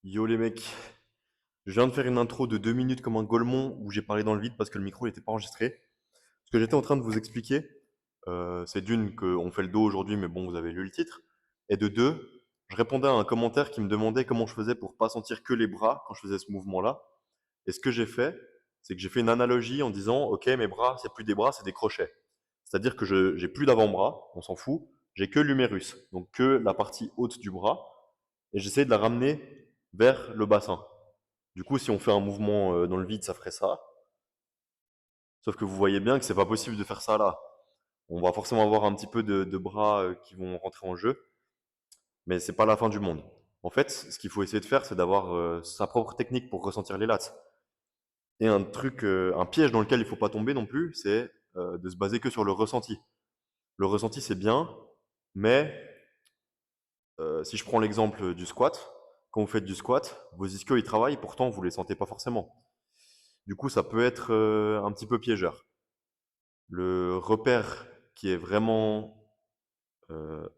Yo les mecs, je viens de faire une intro de 2 minutes comme un golemon où j'ai parlé dans le vide parce que le micro n'était pas enregistré. Ce que j'étais en train de vous expliquer, c'est d'une qu'on fait le dos aujourd'hui, mais bon, vous avez lu le titre. Et de deux, je répondais à un commentaire qui me demandait comment je faisais pour pas sentir que les bras quand je faisais ce mouvement-là. Et ce que j'ai fait, c'est que j'ai fait une analogie en disant, ok, mes bras, c'est plus des bras, c'est des crochets. C'est-à-dire que j'ai plus d'avant-bras, on s'en fout, j'ai que l'humérus, donc que la partie haute du bras, et j'essaie de la ramener vers le bassin. Du coup, si on fait un mouvement dans le vide, ça ferait ça. Sauf que vous voyez bien que c'est pas possible de faire ça là. On va forcément avoir un petit peu de bras qui vont rentrer en jeu, mais c'est pas la fin du monde. En fait, ce qu'il faut essayer de faire, c'est d'avoir sa propre technique pour ressentir les lats. Et un truc, un piège dans lequel il faut pas tomber non plus, c'est de se baser que sur le ressenti. Le ressenti, c'est bien, mais si je prends l'exemple du squat, quand vous faites du squat, vos ischios ils travaillent, pourtant vous les sentez pas forcément. Du coup, ça peut être un petit peu piégeur. Le repère qui est vraiment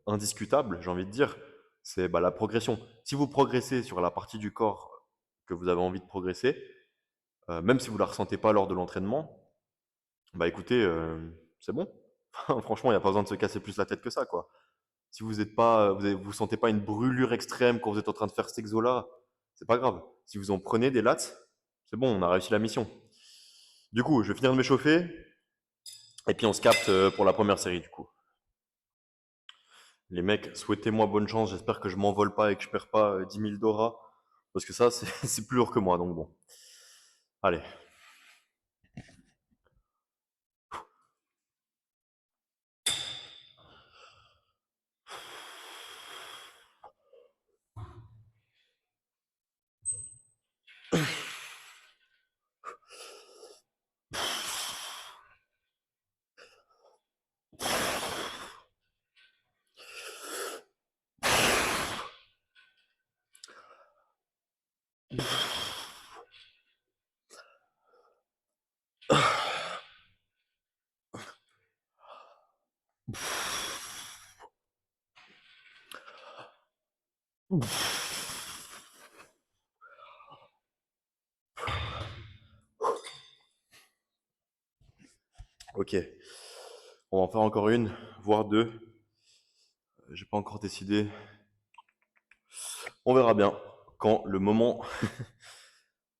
indiscutable, j'ai envie de dire, c'est bah, la progression. Si vous progressez sur la partie du corps que vous avez envie de progresser, même si vous la ressentez pas lors de l'entraînement, bah écoutez, c'est bon. Franchement, il n'y a pas besoin de se casser plus la tête que ça, quoi. Si vous êtes pas, vous sentez pas une brûlure extrême quand vous êtes en train de faire cet exo-là, c'est pas grave. Si vous en prenez des lats, c'est bon, on a réussi la mission. Du coup, je vais finir de m'échauffer, et puis on se capte pour la première série, du coup. Les mecs, souhaitez-moi bonne chance. J'espère que je m'envole pas et que je perds pas 10 000 Dora. Parce que ça, c'est c'est plus lourd que moi, donc bon. Allez. Ok. On va en faire encore une, voire deux. J'ai pas encore décidé. On verra bien quand le moment,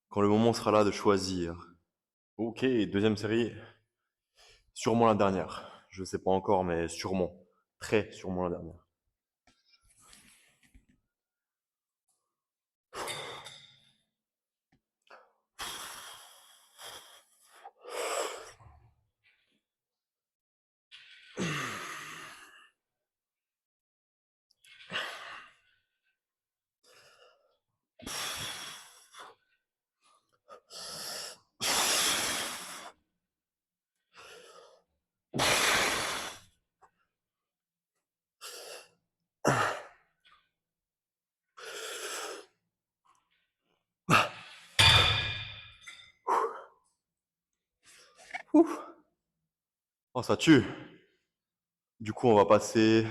quand le moment sera là de choisir. Ok, deuxième série. Sûrement la dernière. Je sais pas encore, mais sûrement. Très sûrement la dernière. Ouh. Oh, ça tue. Du coup, on va passer.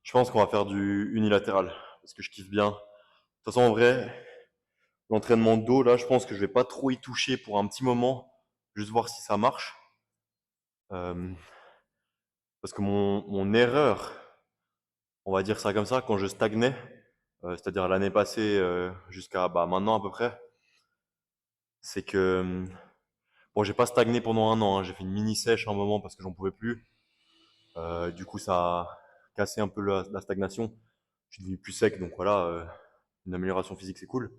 Je pense qu'on va faire du unilatéral. Parce que je kiffe bien. De toute façon, en vrai, l'entraînement de dos, là, je pense que je vais pas trop y toucher pour un petit moment, juste voir si ça marche. Euh, parce que mon erreur, on va dire ça comme ça, quand je stagnais, c'est-à-dire l'année passée jusqu'à bah, maintenant à peu près, c'est que bon, j'ai pas stagné pendant un an, hein, j'ai fait une mini sèche à un moment parce que j'en pouvais plus. Du coup, ça a cassé un peu la stagnation. Je suis devenu plus sec, donc voilà, une amélioration physique, c'est cool.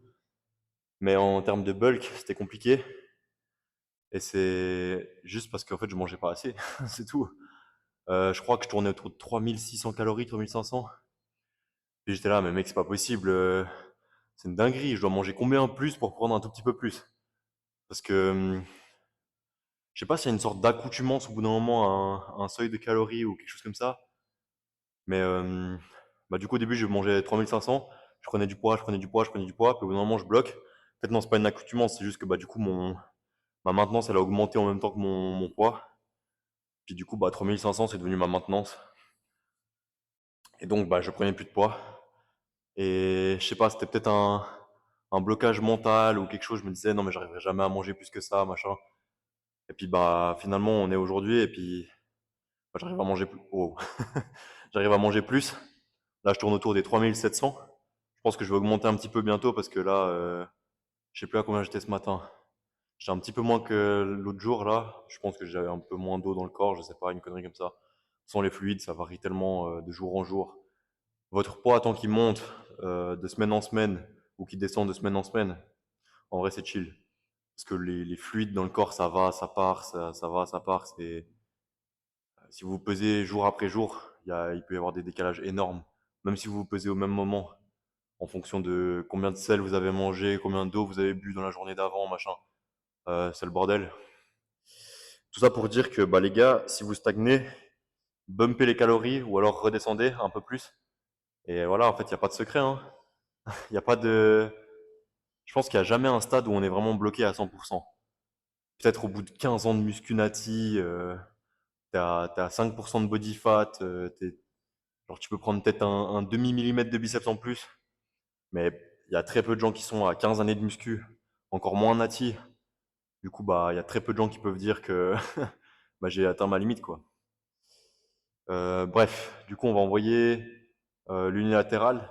Mais en termes de bulk, c'était compliqué. Et c'est juste parce qu'en fait, je mangeais pas assez, c'est tout. Je crois que je tournais autour de 3600 calories, 3500. Et j'étais là, mais mec, c'est pas possible. C'est une dinguerie. Je dois manger combien en plus pour prendre un tout petit peu plus? Parce que je sais pas s'il y a une sorte d'accoutumance au bout d'un moment à un seuil de calories ou quelque chose comme ça. Mais bah, du coup, au début, je mangeais 3500. Je prenais du poids, je prenais du poids, je prenais du poids. Puis au bout d'un moment, je bloque. En fait, non, c'est pas une accoutumance. C'est juste que bah, du coup, ma maintenance, elle a augmenté en même temps que mon poids. Puis du coup, bah, 3500, c'est devenu ma maintenance. Et donc, bah, je prenais plus de poids. Et je sais pas, c'était peut-être un blocage mental ou quelque chose. Je me disais, non, mais j'arriverai jamais à manger plus que ça, machin. Et puis, bah, finalement, on est aujourd'hui et puis, bah, j'arrive à manger plus. Oh. J'arrive à manger plus. Là, je tourne autour des 3700. Je pense que je vais augmenter un petit peu bientôt parce que là, je sais plus à combien j'étais ce matin. J'ai un petit peu moins que l'autre jour là. Je pense que j'avais un peu moins d'eau dans le corps, je sais pas, une connerie comme ça. Sans les fluides, ça varie tellement de jour en jour. Votre poids, tant qu'il monte de semaine en semaine ou qu'il descend de semaine en semaine, en vrai, c'est chill. Parce que les fluides dans le corps, ça va, ça part, ça va, ça part. Si vous vous pesez jour après jour, il peut y avoir des décalages énormes. Même si vous vous pesez au même moment, en fonction de combien de sel vous avez mangé, combien d'eau vous avez bu dans la journée d'avant, machin. C'est le bordel. Tout ça pour dire que bah, les gars, si vous stagnez, bumpez les calories ou alors redescendez un peu plus. Et voilà, en fait, il n'y a pas de secret. Hein. Il y a pas de... Je pense qu'il n'y a jamais un stade où on est vraiment bloqué à 100%. Peut-être au bout de 15 ans de musculati, t'es à 5% de body fat, genre tu peux prendre peut-être un demi-millimètre de biceps en plus. Mais il y a très peu de gens qui sont à 15 années de muscu, encore moins nati. Du coup, bah, il y a très peu de gens qui peuvent dire que bah, j'ai atteint ma limite, quoi. Bref, du coup, on va envoyer l'unilatéral.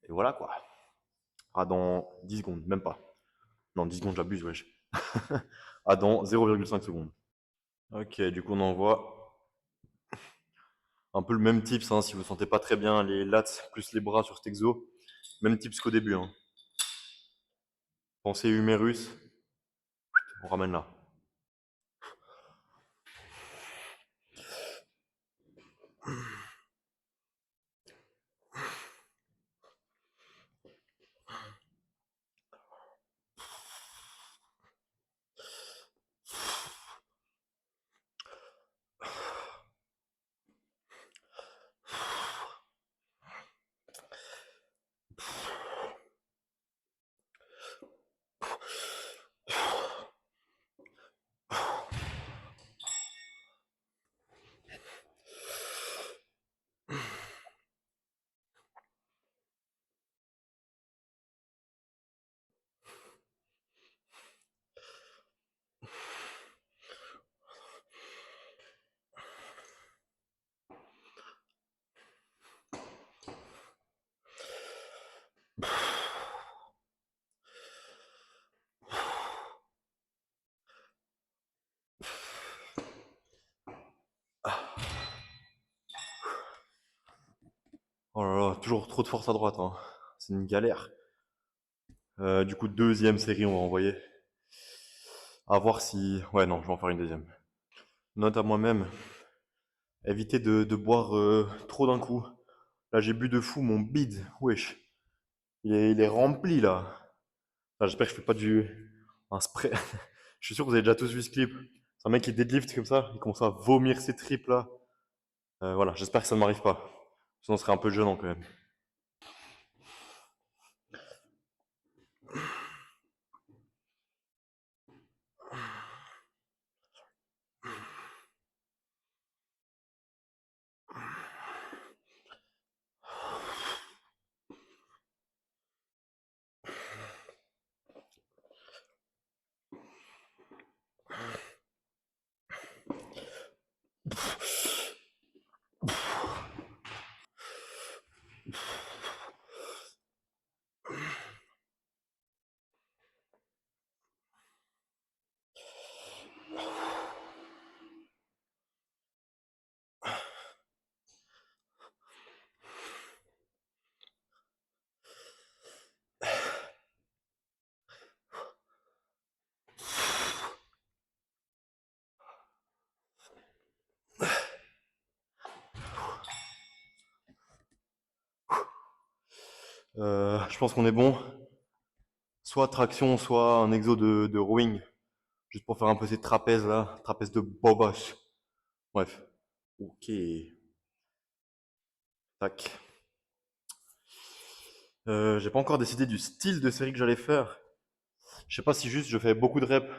Et voilà, quoi. Ah, dans 10 secondes, même pas. Non, 10 secondes, j'abuse, wesh. Ah, dans 0,5 secondes. Ok, du coup, on envoie un peu le même tips, hein, si vous ne sentez pas très bien les lats plus les bras sur cet exo. Même tips qu'au début. Hein. Pensez humérus, on ramène là. Oh là là, toujours trop de force à droite. Hein. C'est une galère. Du coup, deuxième série, on va envoyer. À voir si... Ouais, non, je vais en faire une deuxième. Note à moi-même, évitez de boire trop d'un coup. Là, j'ai bu de fou mon bide. Wesh. Il est rempli, là. Enfin, j'espère que je fais pas un spray. Je suis sûr que vous avez déjà tous vu ce clip. C'est un mec qui deadlift comme ça. Il commence à vomir ses tripes, là. Voilà, j'espère que ça ne m'arrive pas. Sinon, ce serait un peu gênant, quand même. Je pense qu'on est bon. Soit traction, soit un exo de rowing. Juste pour faire un peu ces trapèzes là. Trapèzes de bobos. Bref. Ok. Tac. J'ai pas encore décidé du style de série que j'allais faire. Je sais pas si juste je fais beaucoup de reps,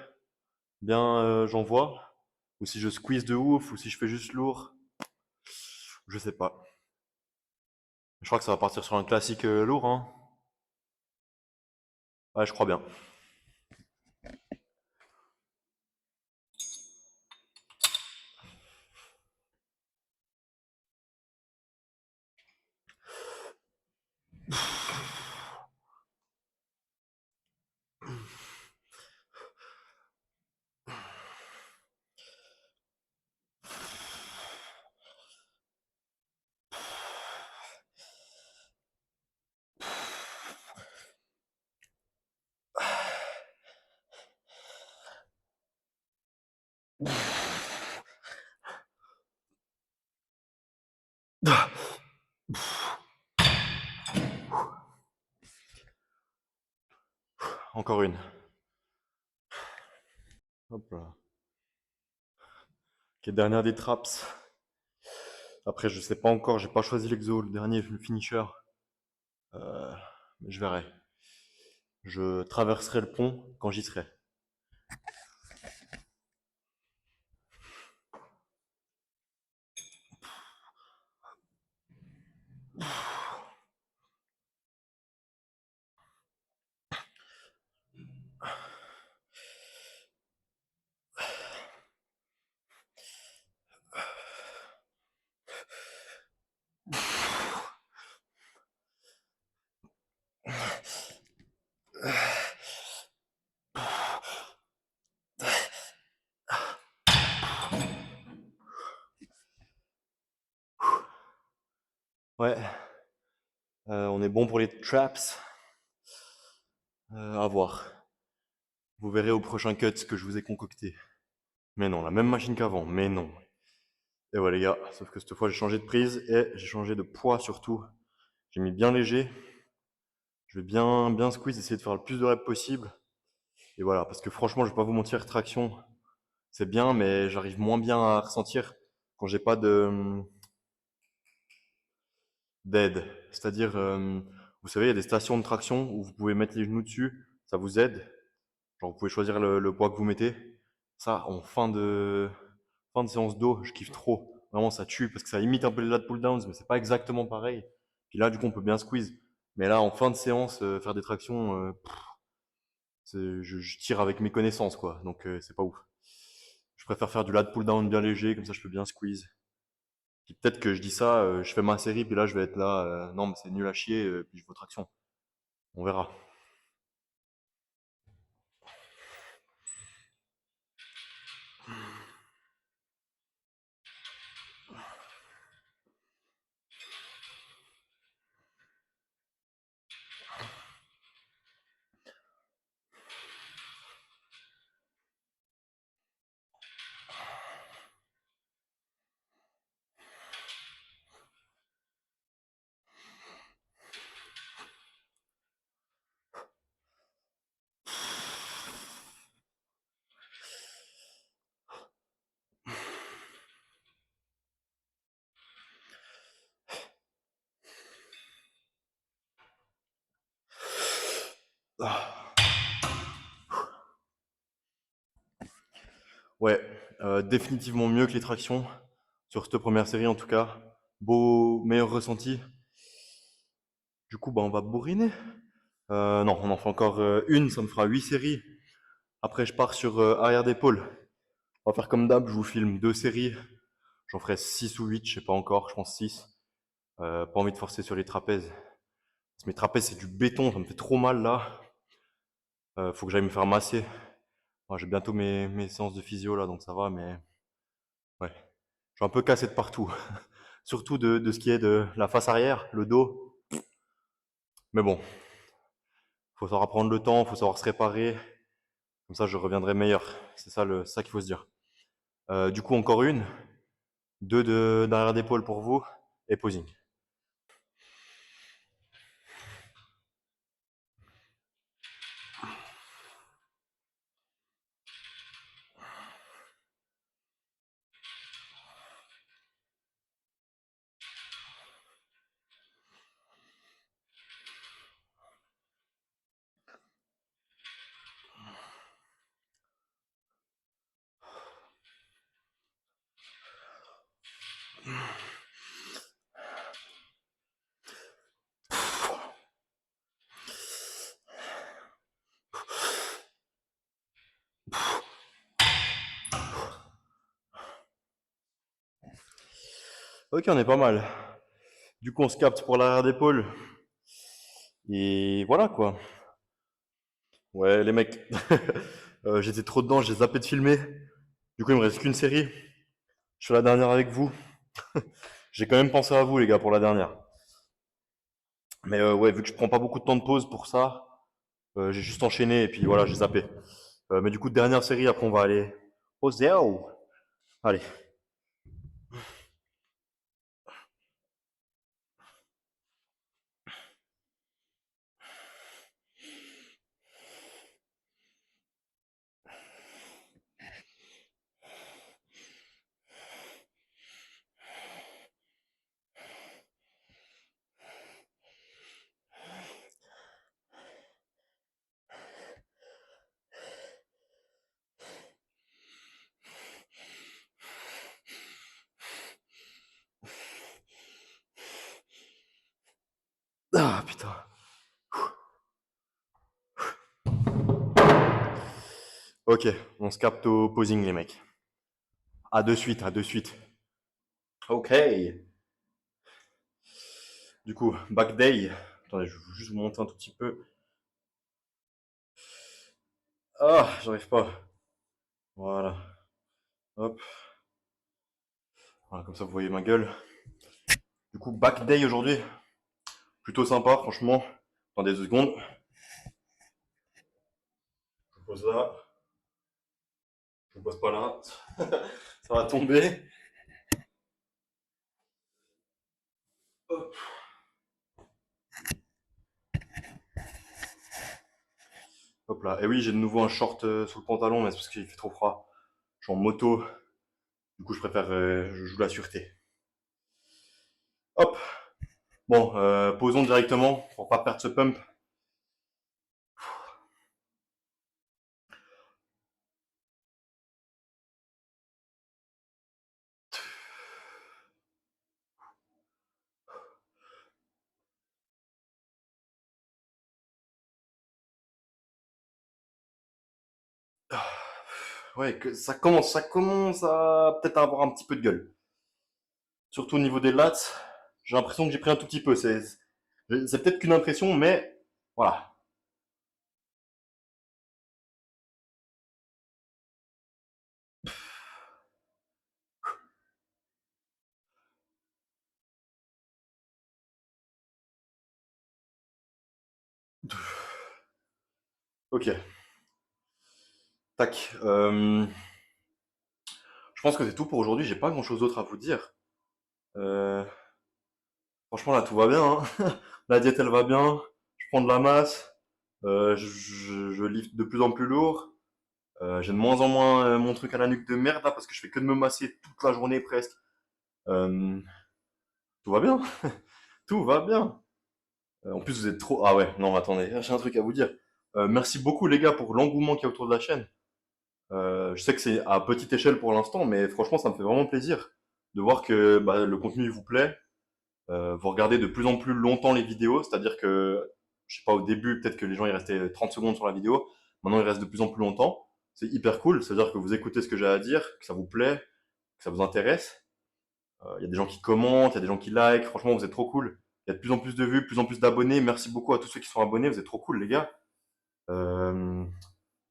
bien j'envoie. Ou si je squeeze de ouf, ou si je fais juste lourd. Je sais pas. Je crois que ça va partir sur un classique lourd, hein. Ouais, je crois bien. Encore une. Hop là. Ok, dernière des traps. Après, je sais pas encore, j'ai pas choisi l'exo, le dernier, le finisher. Mais je verrai. Je traverserai le pont quand j'y serai. Ouais, on est bon pour les traps. À voir. Vous verrez au prochain cut ce que je vous ai concocté. Mais non, la même machine qu'avant, mais non. Et ouais les gars, sauf que cette fois j'ai changé de prise et j'ai changé de poids surtout. J'ai mis bien léger. Je vais bien squeeze, essayer de faire le plus de reps possible. Et voilà, parce que franchement, je vais pas vous mentir, traction, c'est bien, mais j'arrive moins bien à ressentir quand j'ai pas de d'aide. C'est-à-dire, vous savez, il y a des stations de traction où vous pouvez mettre les genoux dessus, ça vous aide. Genre, vous pouvez choisir le poids que vous mettez. Ça, en fin de séance d'eau, je kiffe trop. Vraiment, ça tue parce que ça imite un peu les lat pull downs, mais c'est pas exactement pareil. Puis là, du coup, on peut bien squeeze. Mais là, en fin de séance, faire des tractions, je tire avec mes connaissances, quoi. Donc, c'est pas ouf. Je préfère faire du lat pull down bien léger, comme ça, je peux bien squeeze. Puis peut-être que je dis ça, je fais ma série, puis là, je vais être là, non, mais c'est nul à chier, puis je veux traction. On verra. Ah. Ouais, définitivement mieux que les tractions. Sur cette première série, en tout cas. Beau, meilleur ressenti. Du coup, bah, on va bourriner. Non, on en fait encore une, ça me fera 8 séries. Après, je pars sur arrière d'épaule. On va faire comme d'hab, je vous filme 2 séries. J'en ferai 6 ou 8, je sais pas encore, je pense 6. Pas envie de forcer sur les trapèzes. Parce que mes trapèzes, c'est du béton, ça me fait trop mal là. Faut que j'aille me faire masser. Ouais, j'ai bientôt mes séances de physio là, donc ça va, mais ouais. Je suis un peu cassé de partout. Surtout de ce qui est de la face arrière, le dos. Mais bon, faut savoir prendre le temps, faut savoir se réparer. Comme ça, je reviendrai meilleur. C'est ça, ça qu'il faut se dire. Du coup, encore une. Deux d'arrière d'épaule pour vous. Et posing. Ok, on est pas mal. Du coup, on se capte pour l'arrière d'épaule. Et voilà quoi. Ouais, les mecs, j'étais trop dedans, j'ai zappé de filmer. Du coup, il me reste qu'une série. Je fais la dernière avec vous. J'ai quand même pensé à vous, les gars, pour la dernière. Mais ouais, vu que je prends pas beaucoup de temps de pause pour ça, j'ai juste enchaîné et puis voilà, j'ai zappé. Mais du coup, dernière série, après on va aller au Zéo. Allez. Ah putain. Ok, on se capte au posing, les mecs. À de suite, à de suite. Ok. Du coup, back day. Attendez, je vais juste vous monter un tout petit peu. Ah, j'arrive pas. Voilà. Hop. Voilà, comme ça vous voyez ma gueule. Du coup, back day aujourd'hui. Plutôt sympa, franchement. Attendez 2 secondes. Je pose là. Je pose pas là. Ça va tomber. Hop. Hop là. Et oui, j'ai de nouveau un short sous le pantalon, mais c'est parce qu'il fait trop froid. Je suis en moto. Du coup, je préfère. Je joue la sûreté. Hop. Bon, posons directement pour pas perdre ce pump. Ouais, que ça commence à peut-être avoir un petit peu de gueule. Surtout au niveau des lats, j'ai l'impression que j'ai pris un tout petit peu. C'est peut-être qu'une impression, mais voilà. Ok, tac. Je pense que c'est tout pour aujourd'hui. J'ai pas grand-chose d'autre à vous dire. Euh, Franchement, là, tout va bien, hein. La diète, elle va bien. Je prends de la masse. Je lift de plus en plus lourd. J'ai de moins en moins mon truc à la nuque de merde là parce que je fais que de me masser toute la journée presque. Euh, Tout va bien. Tout va bien. En plus, vous êtes trop. Ah ouais, non, attendez, j'ai un truc à vous dire. Merci beaucoup, les gars, pour l'engouement qu'il y a autour de la chaîne. Je sais que c'est à petite échelle pour l'instant, mais franchement, ça me fait vraiment plaisir de voir que bah, le contenu vous plaît. Vous regardez de plus en plus longtemps les vidéos, c'est-à-dire que, je sais pas, au début, peut-être que les gens ils restaient 30 secondes sur la vidéo. Maintenant, ils restent de plus en plus longtemps. C'est hyper cool, c'est-à-dire que vous écoutez ce que j'ai à dire, que ça vous plaît, que ça vous intéresse. Il y a des gens qui commentent, il y a des gens qui like. Franchement, vous êtes trop cool. Il y a de plus en plus de vues, de plus en plus d'abonnés. Merci beaucoup à tous ceux qui sont abonnés. Vous êtes trop cool, les gars. Euh,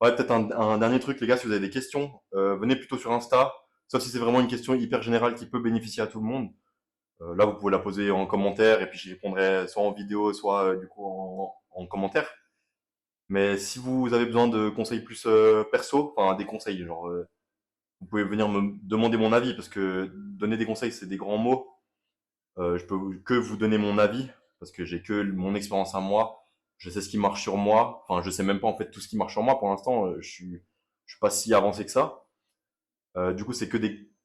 Ouais, peut-être un dernier truc, les gars, si vous avez des questions, venez plutôt sur Insta. Sauf si c'est vraiment une question hyper générale qui peut bénéficier à tout le monde. Là, vous pouvez la poser en commentaire et puis j'y répondrai soit en vidéo, soit du coup en commentaire. Mais si vous avez besoin de conseils plus perso, enfin des conseils, genre vous pouvez venir me demander mon avis parce que donner des conseils, c'est des grands mots. Je peux que vous donner mon avis parce que j'ai que mon expérience à moi. Je sais ce qui marche sur moi. Enfin, je sais même pas en fait tout ce qui marche sur moi pour l'instant. Je suis pas si avancé que ça. Du coup, c'est que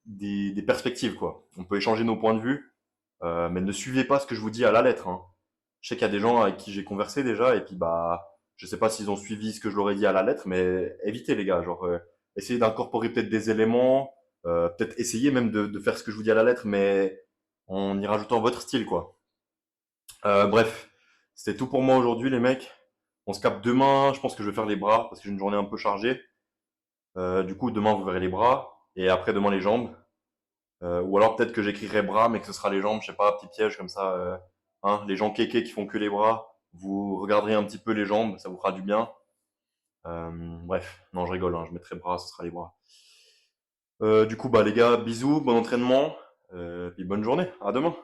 des perspectives quoi. On peut échanger nos points de vue, mais ne suivez pas ce que je vous dis à la lettre, hein. Je sais qu'il y a des gens avec qui j'ai conversé déjà et puis bah, je sais pas s'ils ont suivi ce que je leur ai dit à la lettre, mais évitez les gars, genre essayez d'incorporer peut-être des éléments, peut-être essayer même de faire ce que je vous dis à la lettre, mais en y rajoutant votre style quoi. Bref, c'était tout pour moi aujourd'hui, les mecs. On se capte demain. Je pense que je vais faire les bras parce que j'ai une journée un peu chargée. Du coup, demain, vous verrez les bras et après demain les jambes. Ou alors peut-être que j'écrirai bras, mais que ce sera les jambes, je sais pas, petit piège comme ça. Hein, les gens kékés qui font que les bras, vous regarderez un petit peu les jambes, ça vous fera du bien. Bref, non, je rigole, hein, je mettrai bras, ce sera les bras. Du coup, bah les gars, bisous, bon entraînement, puis bonne journée, à demain.